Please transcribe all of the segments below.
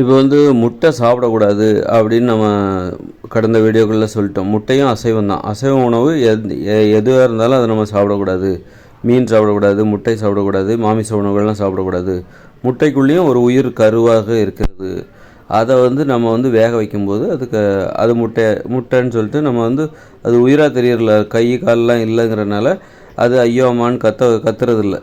இப்போ வந்து முட்டை சாப்பிடக்கூடாது அப்படின்னு நம்ம கடந்த வீடியோக்களில் சொல்லிட்டோம். முட்டையும் அசைவம் தான். அசைவ உணவு எதுவாக இருந்தாலும் அதை நம்ம சாப்பிடக்கூடாது. மீன் சாப்பிடக்கூடாது, முட்டை சாப்பிடக்கூடாது, மாமிச உணவுகள்லாம் சாப்பிடக்கூடாது. முட்டைக்குள்ளேயும் ஒரு உயிர் கருவாக இருக்கிறது. அதை வந்து நம்ம வந்து வேக வைக்கும்போது அது முட்டைன்னு சொல்லிட்டு நம்ம வந்து அது உயிராக தெரியறதில்ல, கை காலெலாம் இல்லைங்கிறனால அது ஐயோ அம்மான்னு கத்துறதில்ல.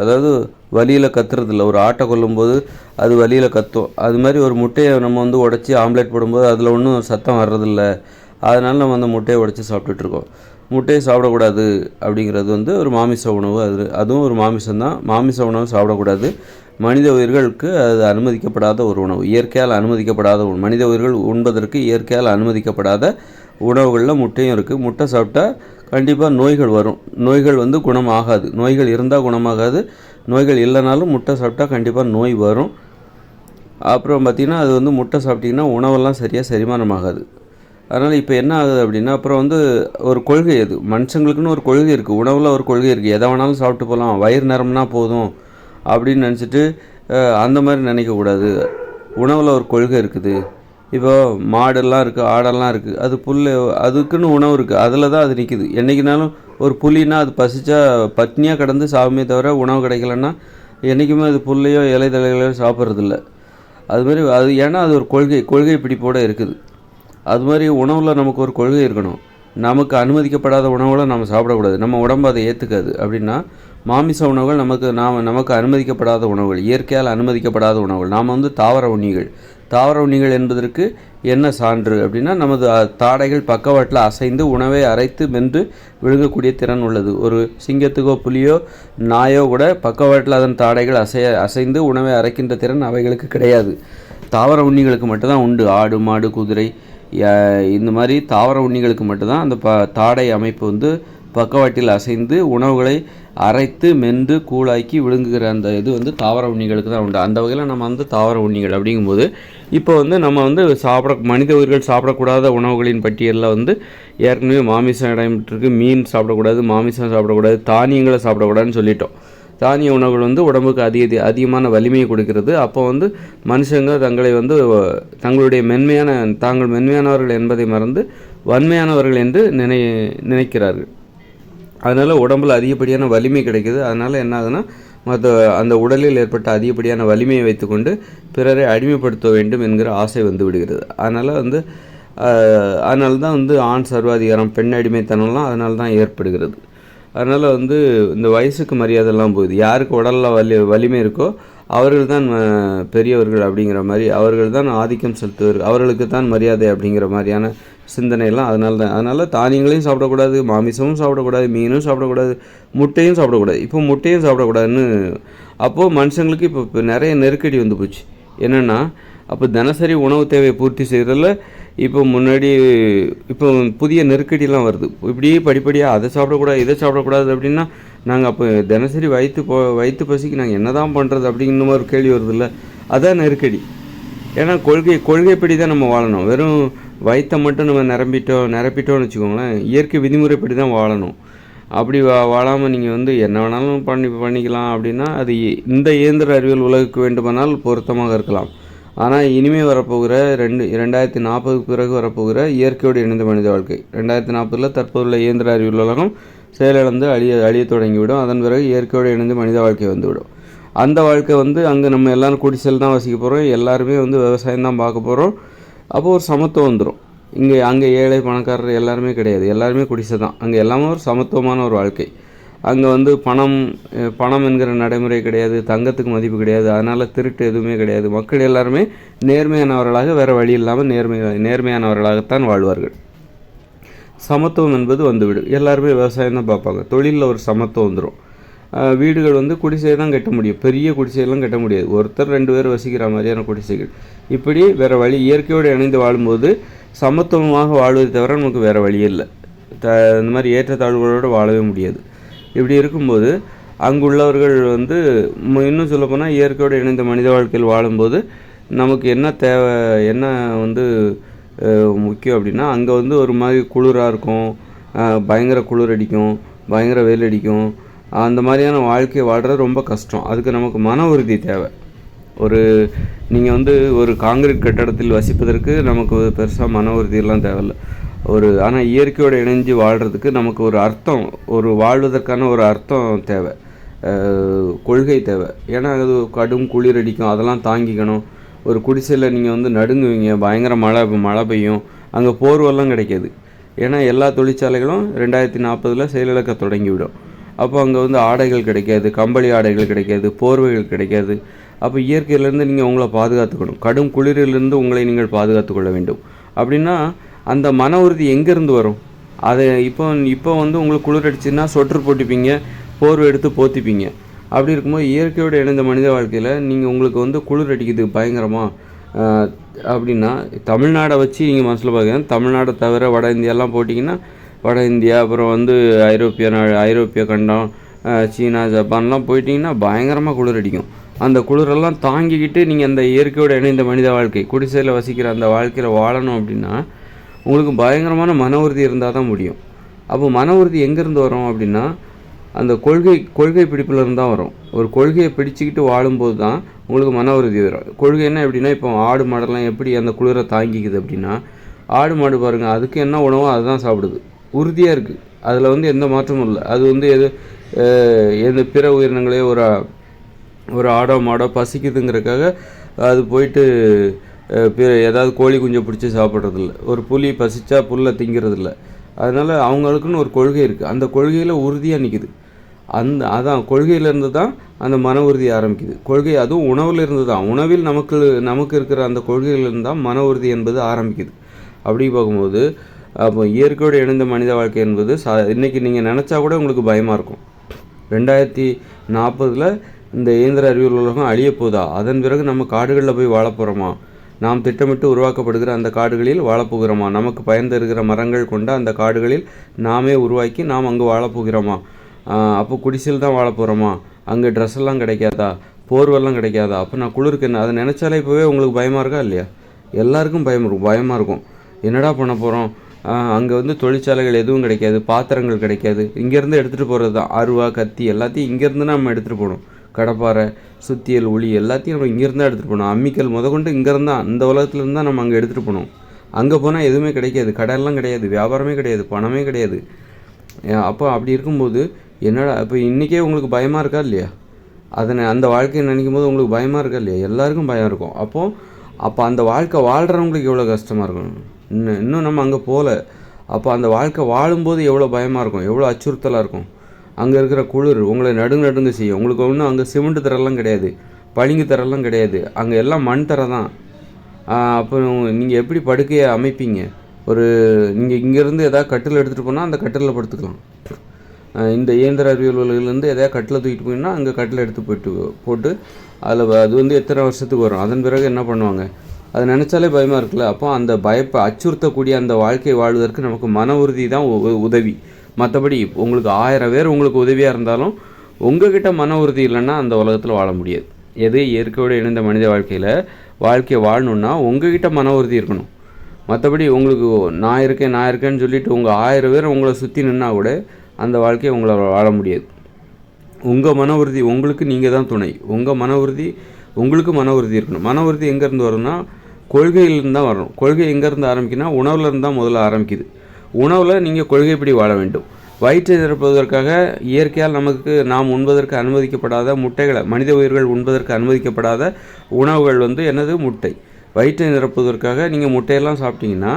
அதாவது வலியில் கத்துறதில்ல. ஒரு ஆட்டை கொல்லும்போது அது வலியில் கத்தும். அது மாதிரி ஒரு முட்டையை நம்ம வந்து உடச்சி ஆம்லேட் போடும்போது அதில் ஒன்றும் சத்தம் வர்றதில்ல. அதனால் நம்ம அந்த முட்டையை உடச்சி சாப்பிட்டுட்ருக்கோம். முட்டையை சாப்பிடக்கூடாது அப்படிங்கிறது வந்து ஒரு மாமிச உணவு. அதுவும் ஒரு மாமிசம்தான். மாமிச உணவு சாப்பிடக்கூடாது. மனித உயிர்களுக்கு அது அனுமதிக்கப்படாத ஒரு உணவு. இயற்கையால் அனுமதிக்கப்படாத மனித உயிர்கள் உண்பதற்கு இயற்கையால் அனுமதிக்கப்படாத உணவுகளில் முட்டையும் இருக்குது. முட்டை சாப்பிட்டா கண்டிப்பாக நோய்கள் வரும். நோய்கள் வந்து குணமாகாது. நோய்கள் இருந்தால் குணமாகாது. நோய்கள் இல்லைனாலும் முட்டை சாப்பிட்டா கண்டிப்பாக நோய் வரும். அப்புறம் பார்த்திங்கன்னா அது வந்து முட்டை சாப்பிட்டிங்கன்னா உணவெல்லாம் சரியாக செரிமானமாகாது. அதனால் இப்போ என்ன ஆகுது அப்படின்னா, அப்புறம் வந்து ஒரு கொள்கை அது மனுஷங்களுக்குன்னு ஒரு கொள்கை இருக்குது. உணவில் ஒரு கொள்கை இருக்குது. எதை வேணாலும் சாப்பிட்டு போகலாம், வயிறு நிரம்பினா போதும் அப்படின்னு நினச்சிட்டு அந்த மாதிரி நினைக்கக்கூடாது. உணவில் ஒரு கொள்கை இருக்குது. இப்போ மாடெல்லாம் இருக்குது, ஆடெல்லாம் இருக்குது. அது புல், அதுக்குன்னு உணவு இருக்குது. அதில் தான் அது நிற்கிது. என்றைக்குனாலும் ஒரு புலின்னா அது பசிச்சா பட்னியாக கிடந்து சாகுமே தவிர உணவு கிடைக்கலன்னா என்றைக்குமே அது புல்லையோ இலைதழைகளையோ சாப்பிட்றதில்ல. அதுமாதிரி அது ஏன்னா அது ஒரு கொள்கை பிடிப்போடு இருக்குது. அது மாதிரி உணவில் நமக்கு ஒரு கொள்கை இருக்கணும். நமக்கு அனுமதிக்கப்படாத உணவுகளை நம்ம சாப்பிடக்கூடாது. நம்ம உடம்பு அதை ஏற்றுக்காது. அப்படின்னா மாமிச உணவுகள் நமக்கு அனுமதிக்கப்படாத உணவுகள், இயற்கையால் அனுமதிக்கப்படாத உணவுகள். நாம் வந்து தாவர உண்ணிகள் என்பதற்கு என்ன சான்று அப்படின்னா, நமது தாடைகள் பக்கவாட்டில் அசைந்து உணவை அரைத்து மென்று விழுங்கக்கூடிய திறன் உள்ளது. ஒரு சிங்கத்துக்கோ புலியோ நாயோ கூட பக்கவாட்டில் அதன் தாடைகள் அசைந்து உணவை அரைக்கின்ற திறன் அவைகளுக்கு கிடையாது. தாவர உண்ணிகளுக்கு மட்டும்தான் உண்டு. ஆடு, மாடு, குதிரை, இந்த மாதிரி தாவர உண்ணிகளுக்கு மட்டும்தான் அந்த தாடை அமைப்பு வந்து பக்கவாட்டில் அசைந்து உணவுகளை அரைத்து மென்று கூழாக்கி விழுங்குகிற அந்த இது வந்து தாவர உண்ணிகளுக்கு தான் உண்டு. அந்த வகையில் நம்ம வந்து தாவர உண்ணிகள் அப்படிங்கும்போது இப்போ வந்து நம்ம வந்து மனித உயிர்கள் சாப்பிடக்கூடாத உணவுகளின் பட்டியலில் வந்து ஏற்கனவே மாமிசம் இடம்பெற்றிருக்கு. மீன் சாப்பிடக்கூடாது, மாமிசம் சாப்பிடக்கூடாது, தானியங்களை சாப்பிடக்கூடாதுன்னு சொல்லிட்டோம். தானிய உணவுகள் வந்து உடம்புக்கு அதிகமான வலிமையை கொடுக்கிறது. அப்போ வந்து மனுஷங்க தங்களுடைய தாங்கள் மென்மையானவர்கள் என்பதை மறந்து வன்மையானவர்கள் என்று நினைக்கிறார்கள். அதனால் உடம்பில் அதிகப்படியான வலிமை கிடைக்குது. அதனால் என்ன ஆகுதுன்னா, அந்த உடலில் ஏற்பட்ட அதிகப்படியான வலிமையை வைத்துக்கொண்டு பிறரை அடிமைப்படுத்த வேண்டும் என்கிற ஆசை வந்து விடுகிறது. அதனால தான் வந்து ஆண் சர்வாதிகாரம், பெண் அடிமைத்தனம்லாம் அதனால தான் ஏற்படுகிறது. அதனால் வந்து இந்த வயசுக்கு மரியாதைலாம் போகுது. யாருக்கு உடலில் வலிமை இருக்கோ அவர்கள் தான் பெரியவர்கள் அப்படிங்கிற மாதிரி, அவர்கள் தான் ஆதிக்கம் செலுத்துவர், அவர்களுக்கு தான் மரியாதை அப்படிங்கிற மாதிரியான சிந்தனையெல்லாம் அதனால் தானியங்களையும் சாப்பிடக்கூடாது, மாமிசமும் சாப்பிடக்கூடாது, மீனும் சாப்பிடக்கூடாது, முட்டையும் சாப்பிடக்கூடாது. இப்போ முட்டையும் சாப்பிடக்கூடாதுன்னு அப்போது மனுஷங்களுக்கு இப்போ நிறைய நெருக்கடி வந்து போச்சு. என்னென்னா, அப்போ தினசரி உணவு தேவையை பூர்த்தி செய்கிறதில்ல. இப்போ புதிய நெருக்கடிலாம் வருது. இப்படியே படிப்படியாக அதை சாப்பிடக்கூடாது, இதை சாப்பிடக்கூடாது அப்படின்னா நாங்கள் அப்போ தினசரி வயிற்று பசிக்கு நாங்கள் என்ன தான் பண்ணுறது அப்படிங்கிற மாதிரி ஒரு கேள்வி வருதில்ல. அதான் நெருக்கடி. ஏன்னா கொள்கைப்படி தான் நம்ம வாழணும். வெறும் வயிற்றை மட்டும் நம்ம நிரப்பிட்டோம்னு வச்சுக்கோங்களேன். இயற்கை விதிமுறைப்படி தான் வாழணும். அப்படி வாழாமல் நீங்கள் வந்து என்ன வேணாலும் பண்ணிக்கலாம் அப்படின்னா அது இந்த இயந்திர அறிவியல் உலகுக்கு வேண்டுமானால் பொருத்தமாக இருக்கலாம். ஆனால் இனிமேல் வரப்போகிற 2040 பிறகு வரப்போகிற இயற்கையோடு இணைந்த மனித வாழ்க்கை, 2040 தற்போதுள்ள இயந்திர அறிவியல் உலகம் செயலிழந்து அழிய தொடங்கிவிடும். அதன் பிறகு இயற்கையோடு இணைந்து மனித வாழ்க்கை வந்துவிடும். அந்த வாழ்க்கை வந்து அங்கே நம்ம எல்லோரும் குடிசையில் தான் வசிக்க போகிறோம். எல்லாருமே வந்து விவசாயம் தான் பார்க்க போகிறோம். அப்போது ஒரு சமத்துவம் வந்துடும். அங்கே ஏழை பணக்காரர் எல்லாருமே கிடையாது. எல்லாருமே குடிசை தான். அங்கே எல்லாமே ஒரு சமத்துவமான ஒரு வாழ்க்கை. அங்கே வந்து பணம் என்கிற நடைமுறை கிடையாது, தங்கத்துக்கு மதிப்பு கிடையாது, அதனால் திருட்டு எதுவுமே கிடையாது. மக்கள் எல்லாருமே நேர்மையானவர்களாக, வேறு வழி இல்லாமல் நேர்மையானவர்களாகத்தான் வாழ்வார்கள். சமத்துவம் என்பது வந்துவிடும். எல்லாருமே விவசாயம் தான் பார்ப்பாங்க. தொழிலில் ஒரு சமத்துவம் வந்துடும். வீடுகள் வந்து குடிசையை தான் கட்ட முடியும். பெரிய குடிசையெல்லாம் கட்ட முடியாது. ஒருத்தர் 2 பேர் வசிக்கிற மாதிரியான குடிசைகள். இப்படி வேறு வழி, இயற்கையோடு இணைந்து வாழும்போது சமத்துவமாக வாழ்வதை தவிர நமக்கு வேறு வழி இல்லை. இந்த மாதிரி ஏற்றத்தாழ்வுகளோடு வாழவே முடியாது. இப்படி இருக்கும்போது அங்குள்ளவர்கள் வந்து இன்னும் சொல்லப்போனால் இயற்கையோடு இணைந்த மனித வாழ்க்கையில் வாழும்போது நமக்கு என்ன தேவை, என்ன வந்து முக்கியம் அப்படின்னா, அங்கே வந்து ஒரு மாதிரி குளிராக இருக்கும், பயங்கர குளிர் அடிக்கும், பயங்கர வெயில் அடிக்கும். அந்த மாதிரியான வாழ்க்கையை வாழ்கிறது ரொம்ப கஷ்டம். அதுக்கு நமக்கு மன உறுதி தேவை. ஒரு நீங்கள் வந்து ஒரு காங்கிரீட் கட்டடத்தில் வசிப்பதற்கு நமக்கு பெருசாக மன உறுதியெல்லாம் தேவையில்லை. ஆனால் இயற்கையோடு இணைஞ்சு வாழ்கிறதுக்கு நமக்கு ஒரு அர்த்தம், வாழ்வதற்கான ஒரு அர்த்தம் தேவை, கொள்கை தேவை. ஏன்னா அது கடும் குளிர் அடிக்கும், அதெல்லாம் தாங்கிக்கணும். ஒரு குடிசையில் நீங்கள் வந்து நடுங்குவீங்க, பயங்கர மழை பெய்யும், அங்கே போர்வெல்லாம் கிடைக்காது. ஏன்னா எல்லா தொழிற்சாலைகளும் 2040 செயலிழக்க தொடங்கிவிடும். அப்போ அங்கே வந்து ஆடைகள் கிடைக்காது, கம்பளி ஆடைகள் கிடைக்காது, போர்வைகள் கிடைக்காது. அப்போ இயற்கையிலேருந்து நீங்கள் உங்களை பாதுகாத்துக்கணும், கடும் குளிரிலிருந்து உங்களை நீங்கள் பாதுகாத்து கொள்ள வேண்டும். அப்படின்னா அந்த மன உறுதி எங்கேருந்து வரும்? அதை இப்போ வந்து உங்களுக்கு குளிர் அடிச்சுன்னா சொட்டர் போட்டுப்பீங்க, போர்வை எடுத்து போத்திப்பீங்க. அப்படி இருக்கும்போது இயற்கையோடு இணைந்த மனித வாழ்க்கையில் நீங்கள் உங்களுக்கு வந்து குளிர் அடிக்குது பயங்கரமாக அப்படின்னா, தமிழ்நாடை வச்சு நீங்கள் மனசில் பார்க்குறேன். தமிழ்நாடை தவிர வட இந்தியாலாம் போட்டிங்கன்னா, வட இந்தியா அப்புறம் வந்து ஐரோப்பிய கண்டம், சீனா, ஜப்பான்லாம் போயிட்டிங்கன்னா பயங்கரமாக குளிர் அடிக்கும். அந்த குளிரெல்லாம் தாங்கிக்கிட்டு நீங்கள் அந்த இயற்கையோடு இணைந்த மனித வாழ்க்கை, குடிசையில் வசிக்கிற அந்த வாழ்க்கையில் வாழணும் அப்படின்னா உங்களுக்கு பயங்கரமான மன உறுதி இருந்தால் தான் முடியும். அப்போ மன உறுதி எங்கேருந்து வரும் அப்படின்னா, அந்த கொள்கை பிடிப்பில் இருந்தால் வரும். ஒரு கொள்கையை பிடிச்சிக்கிட்டு வாழும்போது தான் உங்களுக்கு மன உறுதி வரும். கொள்கை என்ன எப்படின்னா, இப்போ ஆடு மாடெல்லாம் எப்படி அந்த குளிரை தாங்கிக்குது அப்படின்னா, ஆடு மாடு பாருங்கள், அதுக்கு என்ன உணவோ அதுதான் சாப்பிடுது, உறுதியாக இருக்குது. அதில் வந்து எந்த மாற்றமும் இல்லை. அது வந்து எந்த பிற உயிரினங்களே ஒரு ஆடோ மாடோ பசிக்குதுங்கிறதுக்காக அது போயிட்டு ஏதாவது கோழி குஞ்சை பிடிச்சி சாப்பிட்றதில்ல, ஒரு புலி பசிச்சா புல்லை திங்கிறதில்ல. அதனால் அவங்களுக்குன்னு ஒரு கொள்கை இருக்குது, அந்த கொள்கையில் உறுதியாக நிற்குது. அதான் கொள்கையிலேருந்து தான் அந்த மன உறுதி ஆரம்பிக்குது. கொள்கை அதுவும் உணவில் இருந்து தான், உணவில் நமக்கு இருக்கிற அந்த கொள்கையிலிருந்து தான் மன உறுதி என்பது ஆரம்பிக்குது. அப்படி பார்க்கும்போது அப்போ இயற்கையோடு இணைந்த மனித வாழ்க்கை என்பது இன்றைக்கி நீங்கள் நினச்சா கூட உங்களுக்கு பயமாக இருக்கும். 2040 இந்த இயந்திர அறிவியல் உலகம் அழிய போதா? அதன் பிறகு நம்ம காடுகளில் போய் வாழப்போகிறோமா? நாம் திட்டமிட்டு உருவாக்கப்படுகிற அந்த காடுகளில் வாழப்போகிறோமா? நமக்கு பயந்து இருக்கிற மரங்கள் கொண்ட அந்த காடுகளில் நாமே உருவாக்கி நாம் அங்கே வாழப்போகிறோமா? அப்போ குடிசையில் தான் வாழப்போகிறோமா? அங்கே ட்ரெஸ் எல்லாம் கிடைக்காதா, போர்வெல்லாம் கிடைக்காதா? அப்போ நான் குளிருக்கு என்ன? அதை நினச்சாலே இப்போவே உங்களுக்கு பயமாக இருக்கா இல்லையா? எல்லாருக்கும் பயமாக இருக்கும். என்னடா பண்ண போகிறோம்? அங்கே வந்து தொழிற்சாலைகள் எதுவும் கிடைக்காது, பாத்திரங்கள் கிடைக்காது, இங்கேருந்து எடுத்துகிட்டு போகிறது தான், அருவா கத்தி எல்லாத்தையும் இங்கேருந்து நம்ம எடுத்துகிட்டு போகணும். கடப்பாறை, சுத்தியல், ஒளி எல்லாத்தையும் நம்ம இங்கேருந்து தான் எடுத்துகிட்டு போகணும். அம்மிக்கல் முதற்கொண்டு இங்கேருந்து தான், அந்த உலகத்துலேருந்து தான் நம்ம அங்கே எடுத்துகிட்டு போகணும். அங்கே போனால் எதுவுமே கிடைக்காது, கடையெல்லாம் கிடையாது, வியாபாரமே கிடையாது, பணமே கிடையாது. அப்போ அப்படி இருக்கும்போது என்னடா இப்போ இன்றைக்கே உங்களுக்கு பயமாக இருக்கா இல்லையா? அந்த வாழ்க்கையை நினைக்கும் போது உங்களுக்கு பயமாக இருக்கா இல்லையா? எல்லாருக்கும் பயம் இருக்கும். அப்போ அந்த வாழ்க்கை வாழ்கிறவங்களுக்கு எவ்வளோ கஷ்டமாக இருக்கும். இன்னும் நம்ம அங்கே போகல. அப்போ அந்த வாழ்க்கை வாழும்போது எவ்வளோ பயமாக இருக்கும், எவ்வளோ அச்சுறுத்தலாக இருக்கும். அங்கே இருக்கிற குளிர் உங்களை நடுங்க செய்யும். உங்களுக்கு ஒன்றும் அங்கே சிமெண்ட் தரெல்லாம் கிடையாது, பளிங்கு தரெல்லாம் கிடையாது, அங்கே எல்லாம் மண் தரை தான். அப்போ நீங்கள் எப்படி படுக்கையை அமைப்பீங்க? நீங்கள் இங்கேருந்து எதாவது கட்டில் எடுத்துகிட்டு போனால் அந்த கட்டிலில் படுத்துக்கலாம். இந்த இயந்திர அறிவியல்லேருந்து எதாவது கட்டில் தூக்கிட்டு போயின்னா அங்கே கட்டில் எடுத்து போட்டு அது வந்து எத்தனை வருஷத்துக்கு வரும்? அதன் பிறகு என்ன பண்ணுவாங்க? அது நினச்சாலே பயமாக இருக்குல்ல. அப்போ அந்த அச்சுறுத்தக்கூடிய அந்த வாழ்க்கை வாழ்வதற்கு நமக்கு மன உறுதி தான் உதவி. மற்றபடி உங்களுக்கு 1000 பேர் உங்களுக்கு உதவியாக இருந்தாலும் உங்கள்கிட்ட மன உறுதி இல்லைன்னா அந்த உலகத்தில் வாழ முடியாது. இயற்கையோடு இணைந்த மனித வாழ்க்கையை வாழணுன்னா உங்கள்கிட்ட மன உறுதி இருக்கணும். மற்றபடி உங்களுக்கு நான் இருக்கேன்னு சொல்லிவிட்டு உங்கள் 1000 பேர் உங்களை சுற்றி நின்னா கூட அந்த வாழ்க்கையை உங்களை வாழ முடியாது. உங்கள் மன உறுதி உங்களுக்கு நீங்கள் தான் துணை. உங்களுக்கு மன உறுதி இருக்கணும். மன உறுதி எங்கேருந்து வரும்னா கொள்கையிலேருந்து தான் வரணும். கொள்கை எங்கேருந்து ஆரம்பிக்குன்னா உணவுலேருந்து தான் முதல்ல ஆரம்பிக்குது. உணவில் நீங்கள் கொள்கைப்படி வாழ வேண்டும். வயிற்றை நிரப்புவதற்காக இயற்கையால் நாம் உண்பதற்கு அனுமதிக்கப்படாத முட்டைகளை, மனித உயிர்கள் உண்பதற்கு அனுமதிக்கப்படாத உணவுகள் வந்து என்னது? முட்டை. வயிற்றை நிரப்புவதற்காக நீங்கள் முட்டையெல்லாம் சாப்பிட்டீங்கன்னா,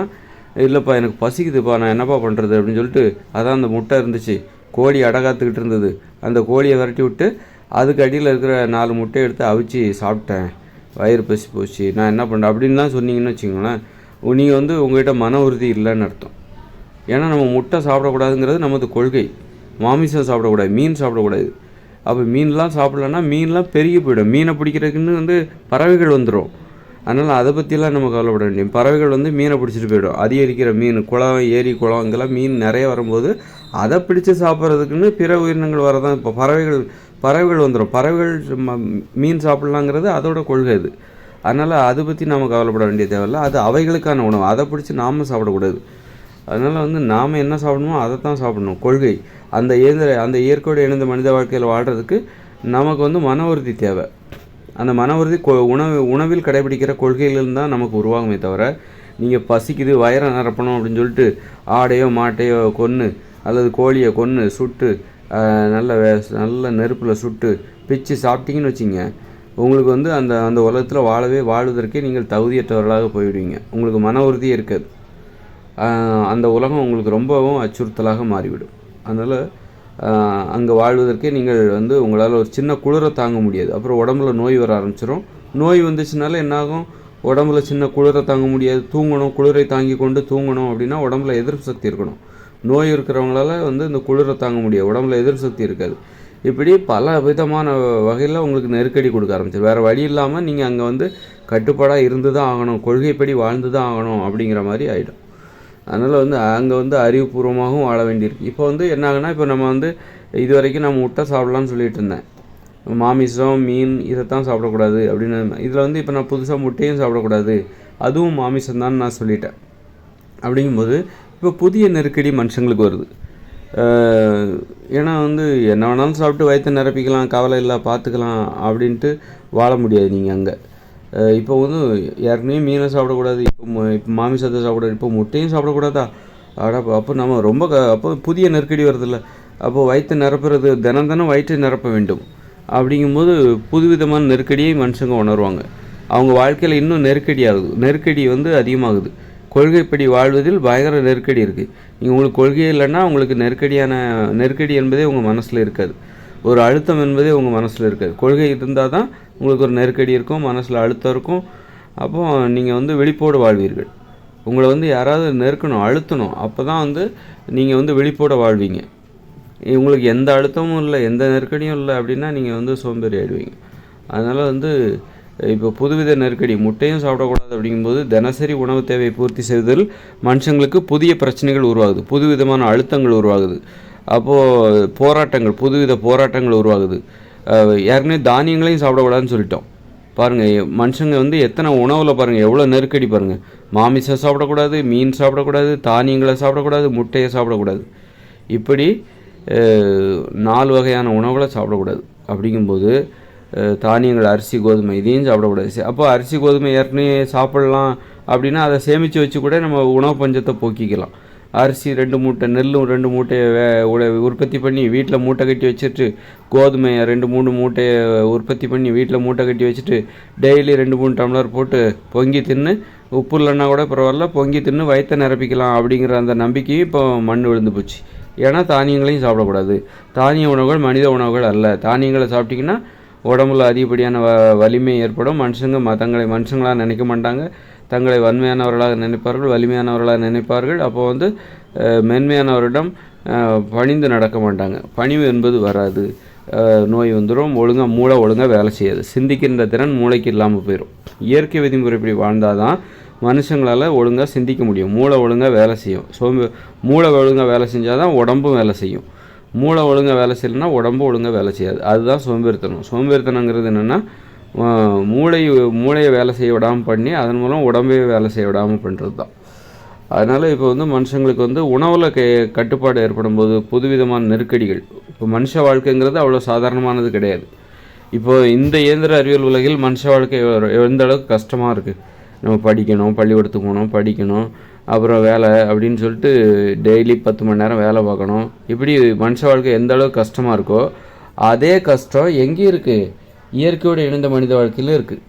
இல்லைப்பா எனக்கு பசிக்குதுப்பா, நான் என்னப்பா பண்ணுறது அப்படின்னு சொல்லிட்டு, அதான் அந்த முட்டை இருந்துச்சு, கோழி அடகாத்துக்கிட்டு இருந்தது, அந்த கோழியை விரட்டி விட்டு அதுக்கு அடியில் இருக்கிற 4 முட்டையை எடுத்து அவிச்சு சாப்பிட்டேன், வயிறு பசி போச்சு, நான் என்ன பண்ணுறேன் அப்படின்லாம் சொன்னீங்கன்னு வச்சுக்கோங்களேன், நீங்கள் வந்து உங்கள்கிட்ட மன உறுதி இல்லைன்னு அர்த்தம். ஏன்னா நம்ம முட்டை சாப்பிடக்கூடாதுங்கிறது நமது கொள்கை. மாமிசம் சாப்பிடக்கூடாது, மீன் சாப்பிடக்கூடாது. அப்போ மீன்லாம் சாப்பிட்லன்னா மீன்லாம் பெருகி போயிடும். மீனை பிடிக்கிறதுக்குன்னு வந்து பறவைகள் வந்துடும். அதனால் அதை பற்றிலாம் நம்ம கவலைப்பட வேண்டிய. பறவைகள் வந்து மீனை பிடிச்சிட்டு போயிடும். அதிகரிக்கிற மீன், குளம், ஏரி, குளம் இங்கெல்லாம் மீன் நிறைய வரும்போது அதை பிடிச்சி சாப்பிட்றதுக்குன்னு பிற உயிரினங்கள் வரதான். இப்போ பறவைகள் வந்துடும். பறவைகள் மீன் சாப்பிட்லாங்கிறது அதோட கொள்கை அது. அதனால் அதை பற்றி நாம் கவலைப்பட வேண்டிய தேவையில்லை. அது அவைகளுக்கான உணவு, அதை பிடிச்சி நாம் சாப்பிடக்கூடாது. அதனால் வந்து நாம் என்ன சாப்பிடணுமோ அதை தான் சாப்பிடணும். கொள்கை அந்த இயற்கையோடு இணைந்த மனித வாழ்க்கையில் வாழ்கிறதுக்கு நமக்கு வந்து மன உறுதி தேவை. அந்த மன உறுதி உணவில் கடைபிடிக்கிற கொள்கையிலிருந்து தான் நமக்கு உருவாகுமே தவிர, நீங்கள் பசிக்குது வயிறை நிரப்பணும் அப்படின்னு சொல்லிட்டு ஆடையோ மாட்டையோ கொன்று அல்லது கோழியை கொன்று சுட்டு நல்ல நெருப்பில் சுட்டு பிச்சு சாப்பிட்டீங்கன்னு வச்சிங்க, உங்களுக்கு வந்து அந்த அந்த உலகத்தில் வாழ்வதற்கே நீங்கள் தகுதியற்றவர்களாக போயிடுவீங்க. உங்களுக்கு மன உறுதியே இருக்காது. அந்த உலகம் உங்களுக்கு ரொம்பவும் அச்சுறுத்தலாக மாறிவிடும். அதனால் அங்கே வாழ்வதற்கே நீங்கள் வந்து உங்களால் ஒரு சின்ன குளிரை தாங்க முடியாது. அப்புறம் உடம்புல நோய் வர ஆரம்பிச்சிடும். நோய் வந்துச்சுனால என்னாகும், உடம்புல சின்ன குளிரை தாங்க முடியாது, தூங்கணும், குளிரை தாங்கி கொண்டு தூங்கணும் அப்படின்னா உடம்புல எதிர்ப்பு சக்தி இருக்கணும். நோய் இருக்கிறவங்களால வந்து இந்த குளிரை தாங்க முடியாது, உடம்புல எதிர்ப்பு சக்தி இருக்காது. இப்படி பல விதமான வகையில் உங்களுக்கு நெருக்கடி கொடுக்க ஆரம்பிச்சிடும். வேறு வழி இல்லாமல் நீங்கள் அங்கே வந்து கட்டுப்பாடாக இருந்து தான் ஆகணும், கொள்கைப்படி வாழ்ந்து தான் ஆகணும் அப்படிங்கிற மாதிரி ஆகிடும். அதனால் வந்து அங்கே வந்து அறிவுபூர்வமாகவும் வாழ வேண்டியிருக்கு. இப்போ வந்து என்ன ஆகுனா, இப்போ நம்ம வந்து இது வரைக்கும் நம்ம முட்டை சாப்பிட்லான்னு சொல்லிட்டு இருந்தேன், மாமிசம் மீன் இதைத்தான் சாப்பிடக்கூடாது அப்படின்னு. இதில் வந்து இப்போ நான் புதுசாக முட்டையும் சாப்பிடக்கூடாது, அதுவும் மாமிசம்தான் நான் சொல்லிட்டேன். அப்படிங்கும்போது இப்போ புதிய நெருக்கடி மனுஷங்களுக்கு வருது. ஏன்னா வந்து என்ன வேணாலும் சாப்பிட்டு வயிற்றை நிரப்பிக்கலாம், கவலை இல்லை, பார்த்துக்கலாம் அப்படின்ட்டு வாழ முடியாது நீங்கள் அங்கே. இப்போ வந்து ஏற்கனவே மீனை சாப்பிடக்கூடாது, இப்போ மாமிசத்தை சாப்பிடக்கூடாது, இப்போ முட்டையும் சாப்பிடக்கூடாதா? அப்போ நம்ம ரொம்ப அப்போ புதிய நெருக்கடி வருதில்ல. அப்போது வயிற்று நிரப்புறது தினம் வயிற்றை நிரப்ப வேண்டும். அப்படிங்கும்போது புதுவிதமான நெருக்கடியை மனுஷங்க உணர்வாங்க. அவங்க வாழ்க்கையில் இன்னும் நெருக்கடி வந்து அதிகமாகுது. கொள்கைப்படி வாழ்வதில் பயங்கர நெருக்கடி இருக்குது. நீங்கள் உங்களுக்கு கொள்கையே இல்லைன்னா உங்களுக்கு நெருக்கடி என்பதே உங்கள் மனசில் இருக்காது. ஒரு அழுத்தம் என்பதே உங்கள் மனசில் இருக்காது. கொள்கை இருந்தால் தான் உங்களுக்கு ஒரு நெருக்கடி இருக்கும், மனசில் அழுத்தம் இருக்கும். அப்போது நீங்கள் வந்து விழிப்போடு வாழ்வீர்கள். உங்களை வந்து யாராவது நெருக்கணும், அழுத்தணும், அப்போ தான் வந்து நீங்கள் வந்து விழிப்போடு வாழ்வீங்க. உங்களுக்கு எந்த அழுத்தமும் இல்லை, எந்த நெருக்கடியும் இல்லை அப்படின்னா நீங்கள் வந்து சோம்பேறி ஆகிடுவீங்க. அதனால் வந்து இப்போ புதுவித நெருக்கடி, முட்டையும் சாப்பிடக்கூடாது அப்படிங்கும்போது தினசரி உணவு தேவையை பூர்த்தி செய்வதில் மனுஷங்களுக்கு புதிய பிரச்சனைகள் உருவாகுது, புதுவிதமான அழுத்தங்கள் உருவாகுது. அப்போது புதுவித போராட்டங்கள் உருவாகுது. ஏற்கனவே தானியங்களையும் சாப்பிடக்கூடாதுன்னு சொல்லிட்டோம். பாருங்கள், மனுஷங்க வந்து எத்தனை உணவில் பாருங்கள் எவ்வளோ நெருக்கடி பாருங்கள். மாமிசம் சாப்பிடக்கூடாது, மீன் சாப்பிடக்கூடாது, தானியங்களை சாப்பிடக்கூடாது, முட்டையை சாப்பிடக்கூடாது, இப்படி 4 வகையான உணவுகளை சாப்பிடக்கூடாது. அப்படிங்கும்போது தானியங்கள், அரிசி, கோதுமை இதையும் சாப்பிடக்கூடாது. அப்போ அரிசி கோதுமை ஏற்கனவே சாப்பிட்லாம் அப்படின்னா அதை சேமித்து வச்சு கூட நம்ம உணவு பஞ்சத்தை போக்கிக்கலாம். அரிசி 2 மூட்டை, நெல்லும் 2 மூட்டையை உற்பத்தி பண்ணி வீட்டில் மூட்டை கட்டி வச்சுட்டு, கோதுமையை 2-3 மூட்டையை உற்பத்தி பண்ணி வீட்டில் மூட்டை கட்டி வச்சுட்டு டெய்லி 2-3 டம்ளர் போட்டு பொங்கி தின்னு, உப்பு இல்லைன்னா கூட பரவாயில்ல, பொங்கி தின்னு வயிற்றை நிரப்பிக்கலாம் அப்படிங்கிற அந்த நம்பிக்கையும் இப்போ மண் விழுந்து போச்சு. ஏன்னா தானியங்களையும் சாப்பிடக்கூடாது. தானிய உணவுகள் மனித உணவுகள் அல்ல. தானியங்களை சாப்பிட்டிங்கன்னா உடம்புல அதிகப்படியான வலிமை ஏற்படும். தங்களை மனுஷங்களாக நினைக்க மாட்டாங்க, தங்களை வன்மையானவர்களாக நினைப்பார்கள், வலிமையானவர்களாக நினைப்பார்கள். அப்போ வந்து மென்மையானவரிடம் பணிந்து நடக்க மாட்டாங்க. பணிவு என்பது வராது, நோய் வந்துடும், மூளை ஒழுங்காக வேலை செய்யாது, சிந்திக்கின்ற திறன் மூளைக்கு இல்லாமல் போயிடும். இயற்கை விதிமுறைப்படி வாழ்ந்தால் தான் மனுஷங்களால் ஒழுங்காக சிந்திக்க முடியும், மூளை ஒழுங்காக வேலை செய்யும். மூளை ஒழுங்காக வேலை செஞ்சால் தான் உடம்பும் வேலை செய்யும். மூளை ஒழுங்காக வேலை செய்யலைன்னா உடம்பு ஒழுங்காக வேலை செய்யாது. அதுதான் சோம்பேறித்தனம். சோம்பேறித்தனங்கிறது என்னென்னா மூளையை வேலை செய்ய விடாமல் பண்ணி அதன் மூலம் உடம்பையே வேலை செய்ய விடாமல் பண்ணுறது தான். அதனால் இப்போ வந்து மனுஷங்களுக்கு வந்து உணவில் கட்டுப்பாடு ஏற்படும் போது புதுவிதமான நெருக்கடிகள். இப்போ மனுஷ வாழ்க்கைங்கிறது அவ்வளோ சாதாரணமானது கிடையாது. இப்போது இந்த இயந்திர அறிவியல் உலகில் மனுஷ வாழ்க்கை எந்த அளவுக்கு கஷ்டமாக இருக்குது. நம்ம படிக்கணும், பள்ளிக்கூடத்துக்கு போகணும், படிக்கணும், அப்புறம் வேலை அப்படின்னு சொல்லிட்டு டெய்லி 10 மணி நேரம் வேலை பார்க்கணும். இப்படி மனுஷ வாழ்க்கை எந்த அளவுக்கு கஷ்டமாக இருக்கோ அதே கஷ்டம் எங்கேயும் இருக்குது, இயற்கையோடு இணைந்த மனித வாழ்க்கையில் இருக்குது.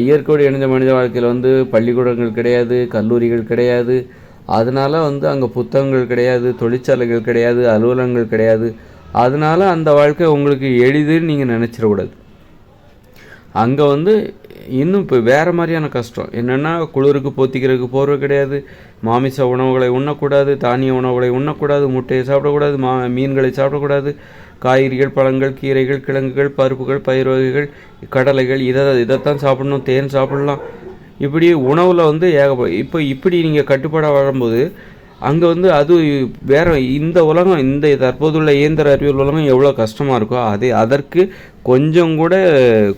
இயற்கையோடு இணைந்த மனித வாழ்க்கையில் வந்து பள்ளிக்கூடங்கள் கிடையாது, கல்லூரிகள் கிடையாது. அதனால் வந்து அங்கே புத்தகங்கள் கிடையாது, தொழிற்சாலைகள் கிடையாது, அலுவலகங்கள் கிடையாது. அதனால் அந்த வாழ்க்கை உங்களுக்கு எளிதுன்னு நீங்கள் நினச்சிடக்கூடாது. அங்கே வந்து இன்னும் இப்போ வேறு மாதிரியான கஷ்டம் என்னென்னா, குளிருக்கு போத்திக்கிறதுக்கு போர்வை கிடையாது, மாமிச உணவுகளை உண்ணக்கூடாது, தானிய உணவுகளை உண்ணக்கூடாது, முட்டையை சாப்பிடக்கூடாது, மீன்களை சாப்பிடக்கூடாது, காய்கறிகள், பழங்கள், கீரைகள், கிழங்குகள், பருப்புகள், பயிர் வகைகள், கடலைகள் இதைத்தான் சாப்பிடணும், தேன் சாப்பிடலாம். இப்படி உணவில் வந்து இப்போ இப்படி நீங்கள் கட்டுப்பாடாக வாழும்போது அங்கே வந்து அது வேறு இந்த உலகம், இந்த தற்போதுள்ள இயந்திர அறிவியல் உலகம் எவ்வளோ கஷ்டமாக இருக்கோ அதற்கு கொஞ்சம் கூட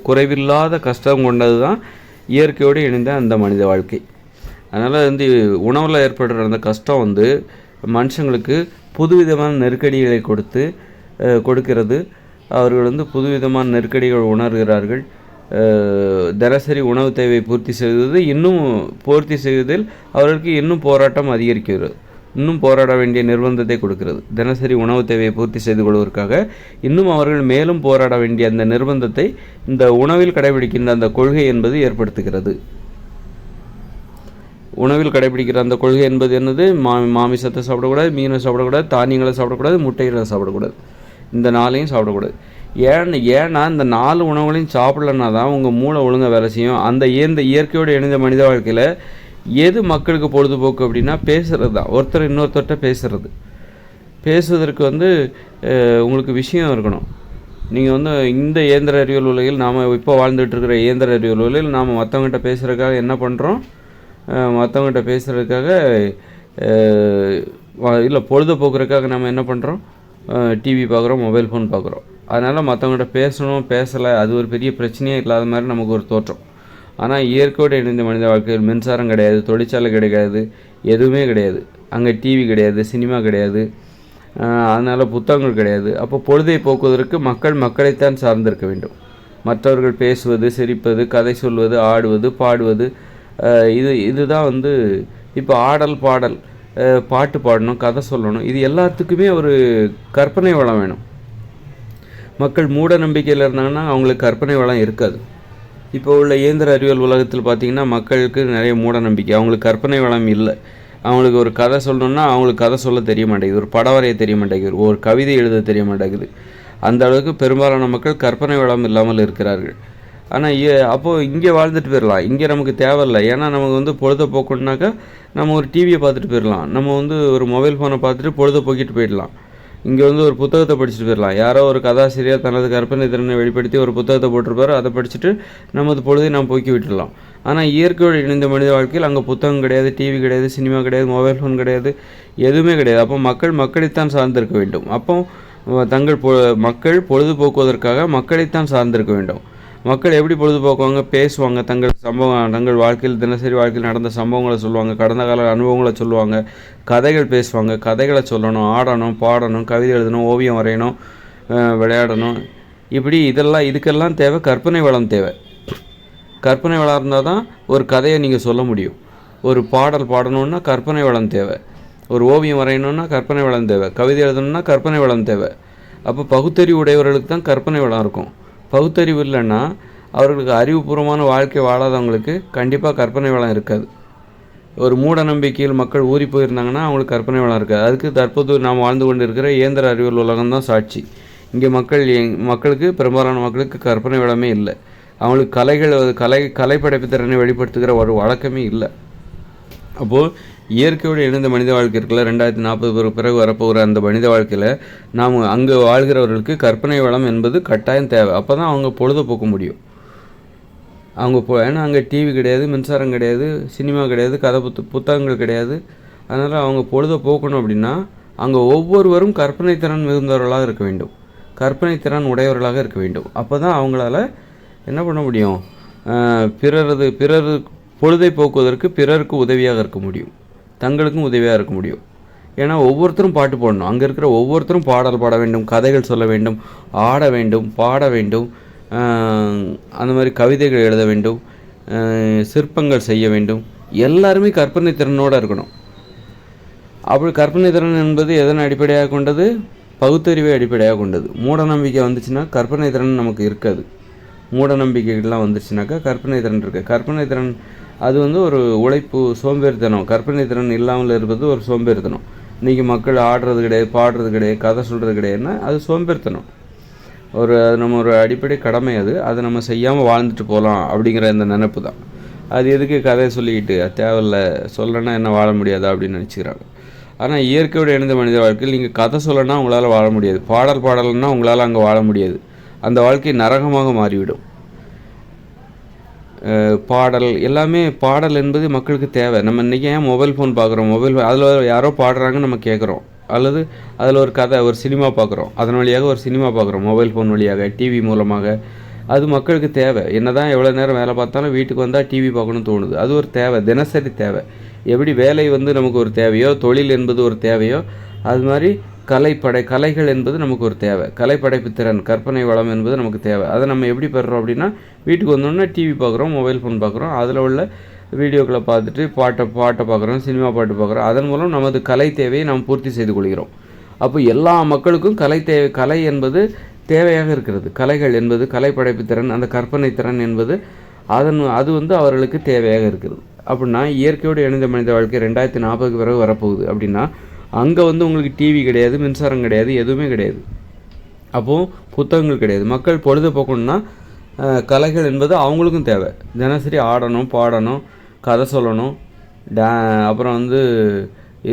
குறைவில்லாத கஷ்டம் கொண்டது தான் இயற்கையோடு இணைந்த அந்த மனித வாழ்க்கை. அதனால் வந்து உணவில் ஏற்படுற அந்த கஷ்டம் வந்து மனுஷங்களுக்கு புதுவிதமான நெருக்கடிகளை கொடுக்கிறது. அவர்கள் வந்து புதுவிதமான நெருக்கடிகள் உணர்கிறார்கள். தினசரி உணவு தேவை பூர்த்தி செய்வதில் அவர்களுக்கு இன்னும் போராட்டம் அதிகரிக்கிறது, இன்னும் போராட வேண்டிய நிர்பந்தத்தை கொடுக்கிறது. தினசரி உணவு தேவையை பூர்த்தி செய்து கொள்வதற்காக இன்னும் அவர்கள் மேலும் போராட வேண்டிய அந்த நிர்பந்தத்தை இந்த உணவில் கடைபிடிக்கின்ற அந்த கொள்கை என்பது ஏற்படுத்துகிறது. உணவில் கடைபிடிக்கிற அந்த கொள்கை என்பது என்னது? மாமிசத்தை சாப்பிடக்கூடாது, மீனை சாப்பிடக்கூடாது, தானியங்களை சாப்பிடக்கூடாது, முட்டைகளை சாப்பிடக்கூடாது, இந்த 4ஐயும் சாப்பிடக்கூடாது. ஏன்னா இந்த 4 உணவுகளையும் சாப்பிடலன்னா தான் உங்கள் மூளை ஒழுங்காக வேலை செய்யும். அந்த இயற்கையோடு இணைந்த மனித வாழ்க்கையில் எது மக்களுக்கு பொழுதுபோக்கு அப்படின்னா பேசுகிறது தான். ஒருத்தர் இன்னொருத்தர்கிட்ட பேசுவதற்கு உங்களுக்கு விஷயம் இருக்கணும். நீங்கள் இந்த இயந்திர அறிவியல் உலகில் நாம் இப்போ வாழ்ந்துட்டு இருக்கிற இயந்திர அறிவியல் உலகில் நாம் மற்றவங்ககிட்ட பேசுகிறதுக்காக என்ன பண்ணுறோம்? மற்றவங்ககிட்ட பேசுகிறதுக்காக இல்லை, பொழுதுபோக்குறதுக்காக நம்ம என்ன பண்ணுறோம்? டிவி பார்க்குறோம், மொபைல் ஃபோன் பார்க்குறோம். அதனால் மற்றவங்ககிட்ட பேசலை, அது ஒரு பெரிய பிரச்சனையே இல்லாத மாதிரி நமக்கு ஒரு தோற்றம். ஆனால் இயற்கையோடு இணைந்த மனித வாழ்க்கையில் மின்சாரம் கிடையாது, தொழிற்சாலை கிடையாது, எதுவுமே கிடையாது. அங்கே டிவி கிடையாது, சினிமா கிடையாது, அதனால் புத்தகங்கள் கிடையாது. அப்போ பொழுதை போக்குவதற்கு மக்களைத்தான் சார்ந்திருக்க வேண்டும். மற்றவர்கள் பேசுவது, சிரிப்பது, கதை சொல்வது, ஆடுவது, பாடுவது, இதுதான் இப்போ ஆடல் பாடல், பாட்டு பாடணும், கதை சொல்லணும், இது எல்லாத்துக்குமே ஒரு கற்பனை வளம் வேணும். மக்கள் மூட நம்பிக்கையில் இருந்தாங்கன்னா அவங்களுக்கு கற்பனை வளம் இருக்காது. இப்போ உள்ள இயந்திர அறிவியல் உலகத்தில் பார்த்திங்கன்னா மக்களுக்கு நிறைய மூட நம்பிக்கை, அவங்களுக்கு கற்பனை வளம் இல்லை. அவங்களுக்கு ஒரு கதை சொல்லணுன்னா அவங்களுக்கு கதை சொல்ல தெரிய மாட்டேங்குது, ஒரு படம் வரைய தெரிய மாட்டேங்குது, ஒரு கவிதை எழுத தெரிய மாட்டேங்குது. அந்த அளவுக்கு பெரும்பாலான மக்கள் கற்பனை வளம் இல்லாமல் இருக்கிறார்கள். ஆனால் அப்போது இங்கே வாழ்ந்துட்டு போயிடலாம், இங்கே நமக்கு தேவையில்லை. ஏன்னா நமக்கு பொழுத போக்கணுன்னாக்கா நம்ம ஒரு டிவியை பார்த்துட்டு போயிடலாம், நம்ம ஒரு மொபைல் ஃபோனை பார்த்துட்டு பொழுத போக்கிட்டு போயிடலாம். இங்கே ஒரு புத்தகத்தை படிச்சுட்டு போயிடலாம். யாரோ ஒரு கதாசிரியர் தனது கற்பனை திறனை வெளிப்படுத்தி ஒரு புத்தகத்தை போட்டிருப்பார், அதை படிச்சுட்டு நமது பொழுதை நாம் போக்கி விட்டுடலாம். ஆனால் இயற்கையோடு இணைந்த மனித வாழ்க்கையில் அங்கே புத்தகம் கிடையாது, டிவி கிடையாது, சினிமா கிடையாது, மொபைல் ஃபோன் கிடையாது, எதுவுமே கிடையாது. அப்போ மக்களைத்தான் சார்ந்திருக்க வேண்டும். அப்போ மக்கள் பொழுதுபோக்குவதற்காக மக்களைத்தான் சார்ந்திருக்க வேண்டும். மக்கள் எப்படி பொழுதுபோக்குவாங்க? பேசுவாங்க, தங்கள் வாழ்க்கையில் தினசரி வாழ்க்கையில் நடந்த சம்பவங்களை சொல்லுவாங்க, கடந்த கால அனுபவங்களை சொல்லுவாங்க, கதைகள் பேசுவாங்க, கதைகளை சொல்லணும், ஆடணும், பாடணும், கவிதை எழுதணும், ஓவியம் வரையணும், விளையாடணும். இப்படி இதுக்கெல்லாம் தேவை கற்பனை வளம் தேவை. கற்பனை வளம் இருந்தால் தான் ஒரு கதையை நீங்கள் சொல்ல முடியும். ஒரு பாடல் பாடணுன்னா கற்பனை வளம் தேவை, ஒரு ஓவியம் வரையணுன்னா கற்பனை வளம் தேவை, கவிதை எழுதணுன்னா கற்பனை வளம் தேவை. அப்போ பகுத்தறிவு உடையவர்களுக்கு தான் கற்பனை வளம் இருக்கும். பகுத்தறிவு இல்லைன்னா அவர்களுக்கு அறிவுபூர்வமான வாழ்க்கை வாழாதவங்களுக்கு கண்டிப்பாக கற்பனை வளம் இருக்காது. ஒரு மூட நம்பிக்கையில் மக்கள் ஊறி போயிருந்தாங்கன்னா அவங்களுக்கு கற்பனை வளம் இருக்காது. அதுக்கு தற்போது நாம் வாழ்ந்து கொண்டு இருக்கிற இயந்திர அறிவியல் உலகம் தான் சாட்சி. இங்கே மக்களுக்கு பெரும்பாலான மக்களுக்கு கற்பனை வளமே இல்லை. அவங்களுக்கு கலைப்படைப்பு திறனை வெளிப்படுத்துகிற ஒரு வழக்கமே இல்லை. அப்போது இயற்கையோடு இணைந்த மனித வாழ்க்கை இருக்குல்ல, 2040 பிறகு வரப்போகிற அந்த மனித வாழ்க்கையில் நாம் அங்கே வாழ்கிறவர்களுக்கு கற்பனை வளம் என்பது கட்டாயம் தேவை. அப்போ தான் அவங்க பொழுதுபோக்க முடியும். ஏன்னா அங்கே டிவி கிடையாது, மின்சாரம் கிடையாது, சினிமா கிடையாது, புத்தகங்கள் கிடையாது. அதனால் அவங்க பொழுதை போக்கணும் அப்படின்னா அங்கே ஒவ்வொருவரும் கற்பனை திறன் மிகுந்தவர்களாக இருக்க வேண்டும், கற்பனை திறன் உடையவர்களாக இருக்க வேண்டும். அப்போ தான் அவங்களால என்ன பண்ண முடியும்? பிறர் பொழுதை போக்குவதற்கு பிறருக்கு உதவியாக இருக்க முடியும், தங்களுக்கும் உதவியாக இருக்க முடியும். ஏன்னா ஒவ்வொருத்தரும் பாட்டு பாடணும், அங்கே இருக்கிற ஒவ்வொருத்தரும் பாடல் பாட வேண்டும், கதைகள் சொல்ல வேண்டும், ஆட வேண்டும், பாட வேண்டும், அந்த மாதிரி கவிதைகள் எழுத வேண்டும், சிற்பங்கள் செய்ய வேண்டும். எல்லாருமே கற்பனை திறனோடு இருக்கணும். அப்படி கற்பனை திறன் என்பது எதனை அடிப்படையாக கொண்டது? பகுத்தறிவை அடிப்படையாக கொண்டது. மூட நம்பிக்கை வந்துச்சுன்னா கற்பனை திறன் நமக்கு இருக்காது. மூட நம்பிக்கைகள்லாம் வந்துச்சுனாக்கா கற்பனை திறன் இருக்குது. கற்பனை திறன் அது ஒரு உழைப்பு, சோம்பேறித்தனம். கற்பனை திறன் இல்லாமல் இருப்பது ஒரு சோம்பேறித்தனம். இன்றைக்கி மக்கள் ஆடுறது கிடையாது, பாடுறது கிடையாது, கதை சொல்கிறது கிடையாதுன்னா அது சோம்பேறித்தனம். நம்ம ஒரு அடிப்படை கடமை அது. அதை நம்ம செய்யாமல் வாழ்ந்துட்டு போகலாம் அப்படிங்கிற இந்த நினைப்பு தான். அது எதுக்கு கதையை சொல்லிக்கிட்டு தேவையில்லை, சொல்லனா என்ன வாழ முடியாதா அப்படின்னு நினச்சிக்கிறாங்க. ஆனால் இயற்கையோடு இணைந்த மனித வாழ்க்கையில் நீங்கள் கதை சொல்லனா உங்களால் வாழ முடியாது, பாடல்னா உங்களால் அங்கே வாழ முடியாது. அந்த வாழ்க்கை நரகமாக மாறிவிடும். பாடல் எல்லாமே, பாடல் என்பது மக்களுக்கு தேவை. நம்ம இன்றைக்கி ஏன் மொபைல் ஃபோன் பார்க்குறோம்? அதில் யாரோ பாடுறாங்க நம்ம கேட்குறோம், அல்லது அதில் ஒரு கதை, ஒரு சினிமா பார்க்குறோம், அதன் வழியாக ஒரு சினிமா பார்க்குறோம், மொபைல் ஃபோன் வழியாக, டிவி மூலமாக. அது மக்களுக்கு தேவை. என்ன தான் எவ்வளோ நேரம் வேலை பார்த்தாலும் வீட்டுக்கு வந்தால் டிவி பார்க்கணும்னு தோணுது. அது ஒரு தேவை, தினசரி தேவை. எப்படி வேலை நமக்கு ஒரு தேவையோ, தொழில் என்பது ஒரு தேவையோ, அது மாதிரி கலைகள் என்பது நமக்கு ஒரு தேவை. கலைப்படைப்பு திறன், கற்பனை வளம் என்பது நமக்கு தேவை. அதை நம்ம எப்படி பெறுறோம் அப்படின்னா, வீட்டுக்கு வந்தோடனே டிவி பார்க்குறோம், மொபைல் ஃபோன் பார்க்குறோம், அதில் உள்ள வீடியோக்களை பார்த்துட்டு பாட்டை பார்க்குறோம், சினிமா பாட்டு பார்க்குறோம். அதன் மூலம் நமது கலை தேவையை நாம் பூர்த்தி செய்து கொள்கிறோம். அப்போ எல்லா மக்களுக்கும் கலை என்பது தேவையாக இருக்கிறது. கலைகள் என்பது கலைப்படைப்பு திறன், அந்த கற்பனை திறன் என்பது அது அவர்களுக்கு தேவையாக இருக்கிறது. அப்படின்னா இயற்கையோடு இணைந்த மனித வாழ்க்கை 2040 பிறகு வரப்போகுது அப்படின்னா, அங்கே உங்களுக்கு டிவி கிடையாது, மின்சாரம் கிடையாது, எதுவுமே கிடையாது. அப்போது புத்தகங்கள் கிடையாது. மக்கள் பொழுதுபோக்கணுன்னா கலைகள் என்பது அவங்களுக்கும் தேவை. தினசரி ஆடணும், பாடணும், கதை சொல்லணும், அப்புறம்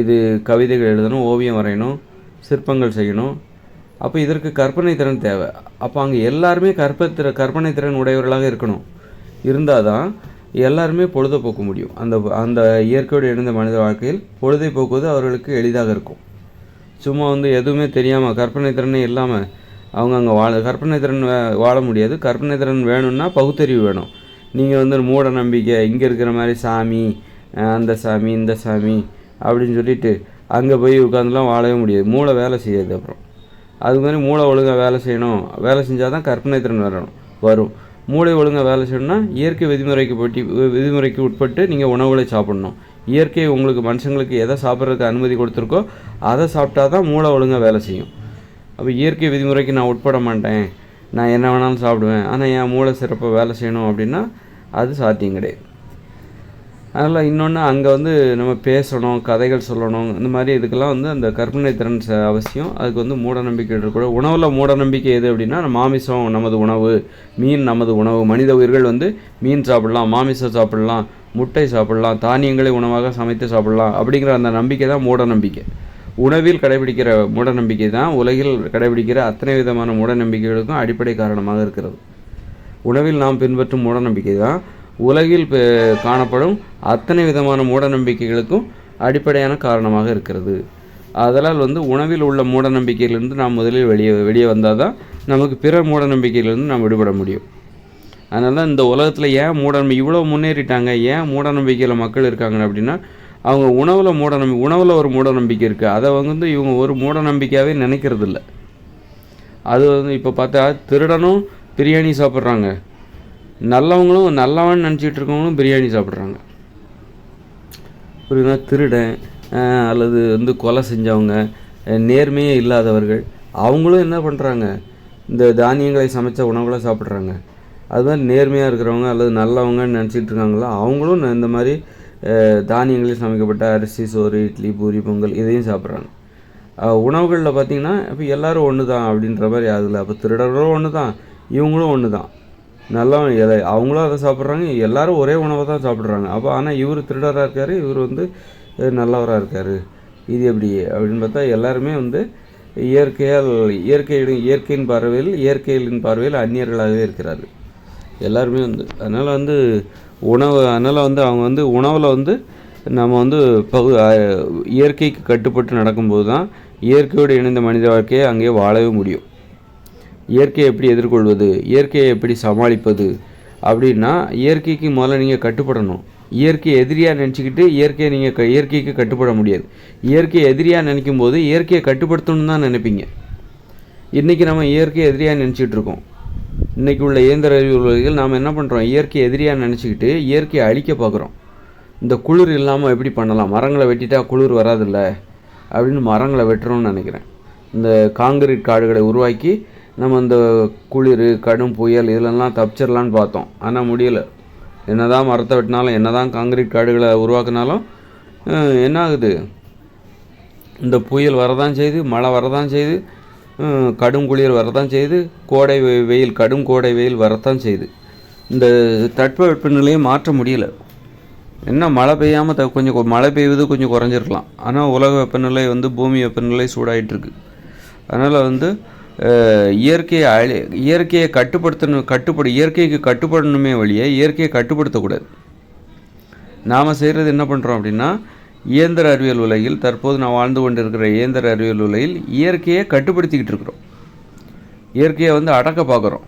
இது கவிதைகள் எழுதணும், ஓவியம் வரையணும், சிற்பங்கள் செய்யணும். அப்போ இதற்கு கற்பனை திறன் தேவை. அப்போ அங்கே எல்லாருமே கற்பனை திறன் உடையவர்களாக இருக்கணும். இருந்தால் தான் எல்லாருமே பொழுதை போக்க முடியும். அந்த இயற்கையோடு இணைந்த மனித வாழ்க்கையில் பொழுதை போக்குவது அவர்களுக்கு எளிதாக இருக்கும். சும்மா எதுவுமே தெரியாமல் கற்பனை திறனே இல்லாமல் அவங்க அங்கே கற்பனை திறன் வாழ முடியாது. கற்பனை திறன் வேணும்னா பகுத்தறிவு வேணும். நீங்கள் மூட நம்பிக்கை, இங்கே இருக்கிற மாதிரி சாமி, அந்த சாமி, இந்த சாமி அப்படின்னு சொல்லிட்டு அங்கே போய் உட்காந்துலாம் வாழவே முடியாது. மூளை வேலை செய்யாது. அப்புறம் அது மாதிரி மூளை ஒழுங்காக வேலை செய்யணும். வேலை செஞ்சால் தான் கற்பனை திறன் வரும். மூளை ஒழுங்காக வேலை செய்யணும்னா இயற்கை விதிமுறைக்கு உட்பட்டு நீங்கள் உணவுகளை சாப்பிடணும். இயற்கை உங்களுக்கு மனுஷங்களுக்கு எதை சாப்பிட்றதுக்கு அனுமதி கொடுத்துருக்கோ அதை சாப்பிட்டா தான் மூளை ஒழுங்காக வேலை செய்யும். அப்போ இயற்கை விதிமுறைக்கு நான் உட்பட மாட்டேன், நான் என்ன வேணாலும் சாப்பிடுவேன், ஆனால் என் மூளை சிறப்பாக வேலை செய்யணும் அப்படின்னா அது சாத்தியம் கிடையாது. அதனால் இன்னொன்று அங்கே நம்ம பேசணும், கதைகள் சொல்லணும், இந்த மாதிரி இதுக்கெல்லாம் அந்த கற்பனை திறன் அவசியம். அதுக்கு மூட நம்பிக்கை இருக்கக்கூடாது. உணவில் மூட நம்பிக்கை எது அப்படின்னா, மாமிசம் நமது உணவு, மீன் நமது உணவு. மனித உயிர்கள் மீன் சாப்பிடலாம், மாமிசம் சாப்பிடலாம், முட்டை சாப்பிடலாம், தானியங்களை உணவாக சமைத்து சாப்பிடலாம் அப்படிங்கிற அந்த நம்பிக்கை தான் மூட நம்பிக்கை. உணவில் கடைபிடிக்கிற மூட நம்பிக்கை தான் உலகில் கடைபிடிக்கிற அத்தனை விதமான மூட நம்பிக்கைகளுக்கும் அடிப்படை காரணமாக இருக்கிறது. உணவில் நாம் பின்பற்றும் மூட நம்பிக்கை தான் உலகில் காணப்படும் அத்தனை விதமான மூட நம்பிக்கைகளுக்கும் அடிப்படையான காரணமாக இருக்கிறது. அதனால் உணவில் உள்ள மூட நம்பிக்கையிலிருந்து நாம் முதலில் வெளியே வந்தால் தான் நமக்கு பிற மூட நம்பிக்கையிலிருந்து நாம் விடுபட முடியும். அதனால தான் இந்த உலகத்தில் ஏன் மூடநம்பிக்கை இவ்வளோ முன்னேறிட்டாங்க, ஏன் மூட நம்பிக்கையில் மக்கள் இருக்காங்க அப்படின்னா, அவங்க உணவில் ஒரு மூட நம்பிக்கை இருக்குது. அதை இவங்க ஒரு மூட நம்பிக்கையாகவே நினைக்கிறதில்ல. அது இப்போ பார்த்தா திருடனும் பிரியாணி சாப்பிட்றாங்க, நல்லவன் நினச்சிட்டு இருக்கவங்களும் பிரியாணி சாப்பிட்றாங்க. புரியுதா? திருடன் அல்லது கொலை செஞ்சவங்க, நேர்மையே இல்லாதவர்கள், அவங்களும் என்ன பண்ணுறாங்க, இந்த தானியங்களை சமைச்ச உணவுகளை சாப்பிட்றாங்க. அதுதான் நேர்மையாக இருக்கிறவங்க அல்லது நல்லவங்கன்னு நினச்சிட்டு இருக்காங்களோ அவங்களும் இந்த மாதிரி தானியங்களில் சமைக்கப்பட்ட அரிசி, சோறு, இட்லி, பூரி, பொங்கல் இதையும் சாப்பிட்றாங்க. உணவுகளில் பார்த்திங்கன்னா இப்போ எல்லோரும் ஒன்று தான் அப்படின்ற மாதிரி அதில் அப்போ திருடர்களும் ஒன்று தான், இவங்களும் ஒன்று தான். நல்லவன் அவங்களும் அதை சாப்பிட்றாங்க, எல்லோரும் ஒரே உணவை தான் சாப்பிட்றாங்க. அப்போ ஆனால் இவர் திருடராக இருக்கார், இவர் நல்லவராக இருக்கார். இது எப்படி அப்படின்னு பார்த்தா எல்லாருமே இயற்கையின் பார்வையில் அந்நியர்களாகவே இருக்கிறார்கள் எல்லாருமே. அதனால் அவங்க உணவில் நம்ம இயற்கைக்கு கட்டுப்பட்டு நடக்கும்போது தான் இயற்கையோடு இணைந்த மனித வாழ்க்கையை அங்கே வாழவே முடியும். இயற்கையை எப்படி எதிர்கொள்வது, இயற்கையை எப்படி சமாளிப்பது அப்படின்னா, இயற்கைக்கு முதல்ல நீங்கள் கட்டுப்படணும். இயற்கையை எதிரியாக நினச்சிக்கிட்டு இயற்கைக்கு கட்டுப்பட முடியாது. இயற்கையை எதிரியாக நினைக்கும் போது இயற்கையை கட்டுப்படுத்தணும்னு தான் நினைப்பீங்க. இன்றைக்கி நம்ம இயற்கையை எதிரியாக நினச்சிக்கிட்டு இருக்கோம். இன்றைக்கி உள்ள இயந்திர அறிவியல்கள் நாம் என்ன பண்ணுறோம், இயற்கையை எதிரியாக நினச்சிக்கிட்டு இயற்கையை அழிக்க பார்க்குறோம். இந்த குளிர் இல்லாமல் எப்படி பண்ணலாம், மரங்களை வெட்டிட்டா குளிர் வராதில்ல அப்படின்னு மரங்களை வெட்டுறோம்னு நினைக்கிறேன். இந்த காங்கிரீட் காடுகளை உருவாக்கி நம்ம இந்த குளிர், கடும் புயல் இதிலெல்லாம் தப்பிச்சிடலான்னு பார்த்தோம். ஆனால் முடியலை. என்ன தான் மரத்தை வெட்டினாலும், என்ன தான் காங்கிரீட் காடுகளை உருவாக்குனாலும் என்ன ஆகுது, இந்த புயல் வரதான் செய்யுது, மழை வரதான் செய்யுது, கடும் குளிர் வரதான் செய்யுது, கடும் கோடை வெயில் வரத்தான் செய்யுது. இந்த தட்பவெப்பநிலையை மாற்ற முடியலை. என்ன மழை பெய்யாமல் கொஞ்சம் மழை பெய்வது கொஞ்சம் குறைஞ்சிருக்கலாம். ஆனால் உலக வெப்பநிலை பூமி வெப்பநிலை சூடாகிட்டுருக்கு. அதனால் இயற்கையை இயற்கைக்கு கட்டுப்படணுமே வழியே இயற்கையை கட்டுப்படுத்தக்கூடாது. நாம் செய்கிறது என்ன பண்ணுறோம் அப்படின்னா, இயந்திர அறிவியல் உலகில் தற்போது நான் வாழ்ந்து கொண்டிருக்கிற இயந்திர அறிவியல் உலகில் இயற்கையை கட்டுப்படுத்திக்கிட்டு இருக்கிறோம். இயற்கையை அடக்க பார்க்குறோம்.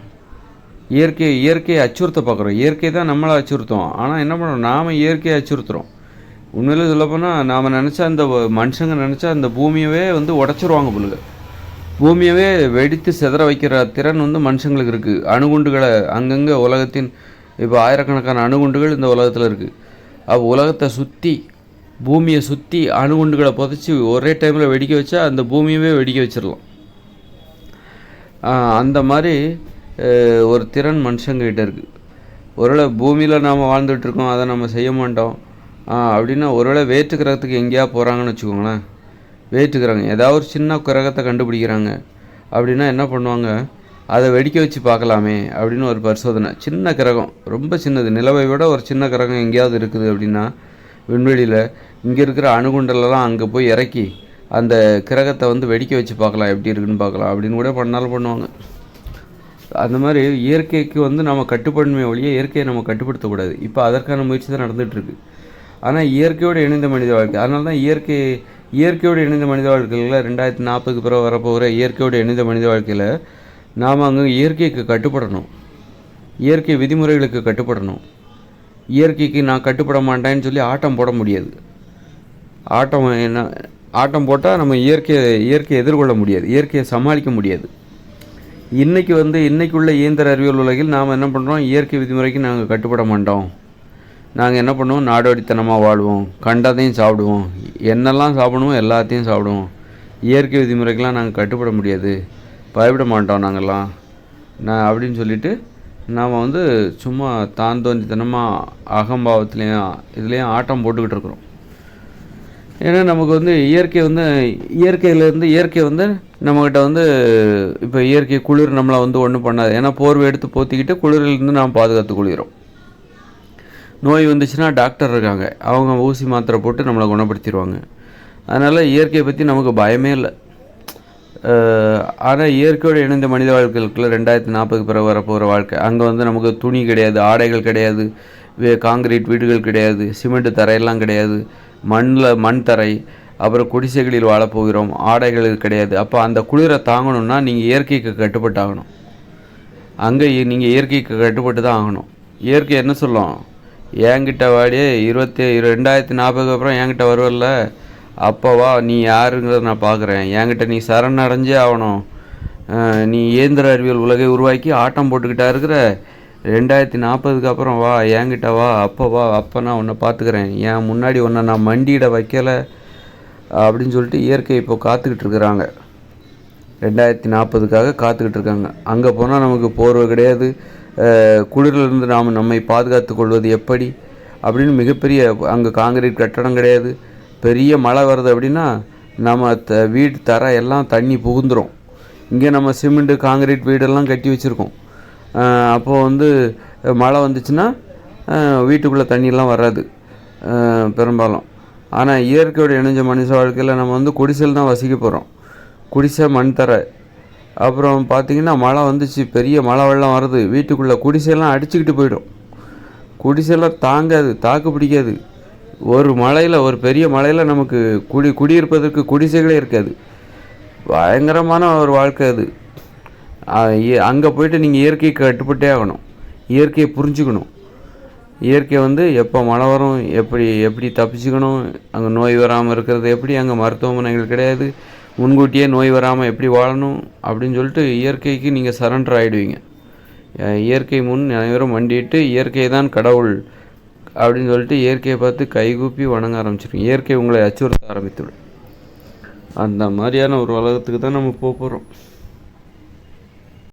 இயற்கையை அச்சுறுத்த பார்க்குறோம். இயற்கை தான் நம்மளை அச்சுறுத்தோம். ஆனால் என்ன பண்ணுறோம், நாம் இயற்கையை அச்சுறுத்துகிறோம். உண்மையிலே சொல்லப்போனால் நாம் நினச்சா அந்த மனுஷங்க நினச்சா அந்த பூமியவே வந்து உடச்சிருவாங்க பொழுது. பூமியவே வெடித்து சிதற வைக்கிற திறன் வந்து மனுஷங்களுக்கு இருக்குது. அணுகுண்டுகளை அங்கங்கே உலகத்தின் இப்போ ஆயிரக்கணக்கான அணுகுண்டுகள் இந்த உலகத்தில் இருக்குது. அப்போ உலகத்தை சுற்றி பூமியை சுற்றி அணுகுண்டுகளை புதைச்சி ஒரே டைமில் வெடிக்க வச்சா அந்த பூமியவே வெடிக்க வச்சிடலாம். அந்த மாதிரி ஒரு திறன் மனுஷங்கிட்ட இருக்குது. ஒருவேளை பூமியில் நாம் வாழ்ந்துட்டுருக்கோம், அதை நம்ம செய்ய மாட்டோம் அப்படின்னா, ஒருவேளை வேற்று கிரகத்துக்கு எங்கேயா போகிறாங்கன்னு வச்சுக்கோங்களேன். வேற்று கிரகம் ஏதாவது ஒரு சின்ன கிரகத்தை கண்டுபிடிக்கிறாங்க அப்படின்னா என்ன பண்ணுவாங்க, அதை வெடிக்க வச்சு பார்க்கலாமே அப்படின்னு ஒரு பரிசோதனை. சின்ன கிரகம், ரொம்ப சின்னது, நிலவை விட ஒரு சின்ன கிரகம் எங்கேயாவது இருக்குது அப்படின்னா விண்வெளியில் இங்கே இருக்கிற அணுகுண்டலெல்லாம் அங்கே போய் இறக்கி அந்த கிரகத்தை வந்து வெடிக்க வச்சு பார்க்கலாம், எப்படி இருக்குன்னு பார்க்கலாம் அப்படின்னு கூட பண்ணாலும் பண்ணுவாங்க. அந்த மாதிரி இயற்கைக்கு வந்து நம்ம கட்டுப்படுமே ஒழிய இயற்கையை நம்ம கட்டுப்படுத்தக்கூடாது. இப்போ அதற்கான முயற்சி தான் நடந்துகிட்ருக்கு. ஆனால் இயற்கையோடு இணைந்த மனித வாழ்க்கை, அதனால தான் இயற்கையோடு இணைந்த மனித வாழ்க்கையில் 2040க்கு பிறகு வரப்போகிற இயற்கையோடு இணைந்த மனித வாழ்க்கையில் நாம் அங்கே இயற்கைக்கு கட்டுப்படணும், இயற்கை விதிமுறைகளுக்கு கட்டுப்படணும். இயற்கைக்கு நான் கட்டுப்பட மாட்டேன்னு சொல்லி ஆட்டம் போட முடியாது. ஆட்டம் போட்டால் நம்ம இயற்கையை எதிர்கொள்ள முடியாது, இயற்கையை சமாளிக்க முடியாது. இன்றைக்குள்ள இயந்திர அறிவியல் உலகில் நாம் என்ன பண்ணுறோம், இயற்கை விதிமுறைக்கு நாங்கள் கட்டுப்பட மாட்டோம். நாங்கள் என்ன பண்ணுவோம், நாடோடித்தனமாக வாழ்வோம், கண்டதையும் சாப்பிடுவோம், என்னெல்லாம் சாப்பிடுவோம் எல்லாத்தையும் சாப்பிடுவோம். இயற்கை விதிமுறைக்கெலாம் நாங்கள் கட்டுப்பட முடியாது, பயப்பட மாட்டோம் நாங்கள்லாம் அப்படின்னு சொல்லிட்டு நாம் வந்து சும்மா தாந்தோந்தித்தனமாக அகம்பாவத்துலேயும் இதுலேயும் ஆட்டம் போட்டுக்கிட்டு இருக்கிறோம். ஏன்னா நமக்கு வந்து இயற்கை வந்து நம்மக்கிட்ட வந்து இப்போ இயற்கை குளிர் நம்மளை வந்து ஒன்றும் பண்ணாது. ஏன்னா போர்வை எடுத்து போத்திக்கிட்டு குளிரிலிருந்து நாம் பாதுகாத்து கொள்கிறோம். நோய் வந்துச்சுன்னா டாக்டர் இருக்காங்க, அவங்க ஊசி மாத்திரை போட்டு நம்மளை குணப்படுத்திடுவாங்க. அதனால் இயற்கையை பற்றி நமக்கு பயமே இல்லை. ஆனால் இயற்கையோடு இணைந்த மனித வாழ்க்கைக்குள்ள 2040க்கு பிறகு வரப்போகிற வாழ்க்கை, அங்கே வந்து நமக்கு துணி கிடையாது, ஆடைகள் கிடையாது, காங்கிரீட் வீடுகள் கிடையாது, சிமெண்ட் தரையெல்லாம் கிடையாது, மண் தரை, அப்புறம் குடிசைகளில் வாழப்போகிறோம், ஆடைகள் கிடையாது. அப்போ அந்த குளிரை தாங்கணும்னா நீங்கள் இயற்கைக்கு கட்டுப்பட்டாகணும். அங்கே நீங்கள் இயற்கைக்கு கட்டுப்பட்டு தான் ஆகணும். இயற்கை என்ன சொல்லும், என்கிட்ட வாடியே 2040க்கு அப்புறம் என்கிட்ட வருவல்ல, அப்போவா நீ யாருங்கிறத நான் பார்க்குறேன், என்கிட்ட நீ சரணடைஞ்சே ஆகணும், நீ இயந்திர அறிவியல் உலகை உருவாக்கி ஆட்டம் போட்டுக்கிட்டா இருக்கிற, 2040க்கு அப்புறம் வா, என்கிட்ட வா, அப்போ நான் உன்னை பார்த்துக்கிறேன், என் முன்னாடி உன்னை நான் மண்டியிட வைக்கலை அப்படின்னு சொல்லிட்டு இயற்கை இப்போ காத்துக்கிட்டு இருக்கிறாங்க. 2040க்காக காத்துக்கிட்டு இருக்காங்க. அங்கே போனால் நமக்கு போர்வை கிடையாது, குளிரிலிருந்து நாம் நம்மை பாதுகாத்து கொள்வது எப்படி அப்படின்னு மிகப்பெரிய, அங்கே காங்கிரீட் கட்டடம் கிடையாது. பெரிய மழை வருது அப்படின்னா நம்ம வீடு தர எல்லாம் தண்ணி புகுந்துடும். இங்கே நம்ம சிமெண்ட்டு காங்கிரீட் வீடெல்லாம் கட்டி வச்சுருக்கோம். அப்போது வந்து மழை வந்துச்சுன்னா வீட்டுக்குள்ளே தண்ணியெல்லாம் வராது பெரும்பாலும். ஆனால் இயற்கையோடு இணைஞ்ச மனுஷ வாழ்க்கையில் நம்ம வந்து குடிசையில் தான் வசிக்க போகிறோம். குடிசை, மண் தரை. அப்புறம் பார்த்திங்கன்னா மழை வந்துச்சு, பெரிய மழை வெள்ளம் வருது, வீட்டுக்குள்ளே குடிசையெல்லாம் அடிச்சுக்கிட்டு போயிடும். குடிசையெல்லாம் தாங்காது, தாக்கு பிடிக்காது. ஒரு பெரிய மலையில் நமக்கு குடியிருப்பதற்கு குடிசைகளே இருக்காது. பயங்கரமான ஒரு வாழ்க்கை அது. அங்கே போய்ட்டு நீங்கள் இயற்கைக்கு கட்டுப்பட்டே ஆகணும், இயற்கையை புரிஞ்சுக்கணும். இயற்கை வந்து எப்போ மழை வரும், எப்படி தப்பிச்சுக்கணும், அங்கே நோய் வராமல் இருக்கிறது எப்படி, அங்கே மருத்துவமனைகள் கிடையாது, முன்கூட்டியே நோய் வராமல் எப்படி வாழணும் அப்படின்னு சொல்லிட்டு இயற்கைக்கு நீங்கள் சரண்டர் ஆகிடுவீங்க. இயற்கை முன் அனைவரும் மண்டிட்டு இயற்கை தான் கடவுள் அப்படின்னு சொல்லிட்டு இயற்கையை பார்த்து கைகூப்பி வணங்க ஆரம்பிச்சிருக்கோம். இயற்கை உங்களை அச்சுறுத்த ஆரம்பித்துவிடும். அந்த மாதிரியான ஒரு உலகத்துக்கு தான் நம்ம போகிறோம்.